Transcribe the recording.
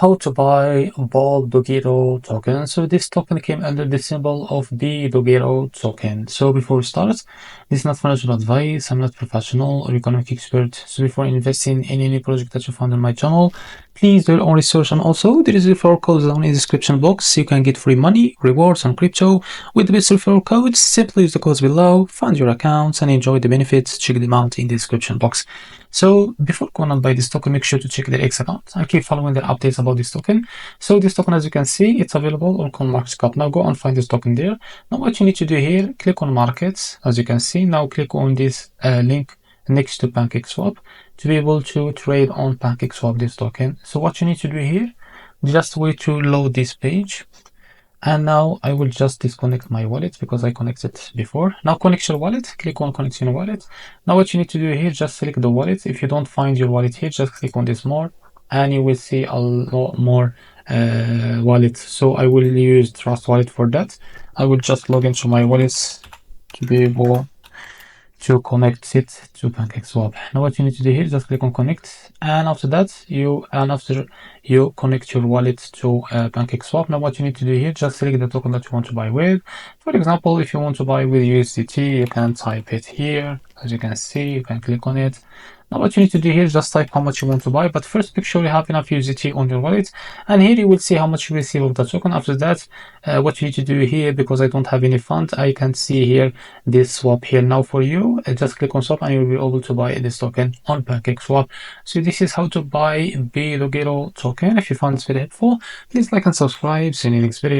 How to buy BullDogito token. So this token came under the symbol of BUYDOGITO token. So before we start, this is not financial advice. I'm not professional or economic expert. So before investing in any project that you found on my channel, please do your own research. And also there is a referral code down in the description box. So you can get free money, rewards on crypto with the best referral codes. Simply use the codes below, fund your accounts and enjoy the benefits. Check them out in the description box. So before going on buy this token, make sure to check the X account and keep following the updates about this token. So this token, as you can see, it's available on CoinMarketCap. Now go and find this token there. Now what you need to do here, click on markets, as you can see. Now click on this link next to PancakeSwap to be able to trade on PancakeSwap this token. So what you need to do here, just wait to load this page. And now I will just disconnect my wallet because I connected before. Now connect your wallet, click on connection wallet. Now what you need to do here, just select the wallet. If you don't find your wallet here, just click on this more and you will see a lot more wallets. So I will use Trust Wallet for that. I will just log into my wallets to be able to connect it to PancakeSwap. Now what you need to do here, just click on connect, and after that after you connect your wallet to PancakeSwap, now what you need to do here, just select the token that you want to buy with. For example, if you want to buy with USDT, you can type it here. As you can see, you can click on it. Now what you need to do here is just type how much you want to buy, but first make sure you have enough USDT on your wallet, and here you will see how much you receive of the token. After that, what you need to do here, because I don't have any fund, I can see here this swap here now for you. Just click on swap and you'll be able to buy this token on PancakeSwap. So this is how to buy BullDogito token. If you found this video helpful, please like and subscribe. See you in the next video.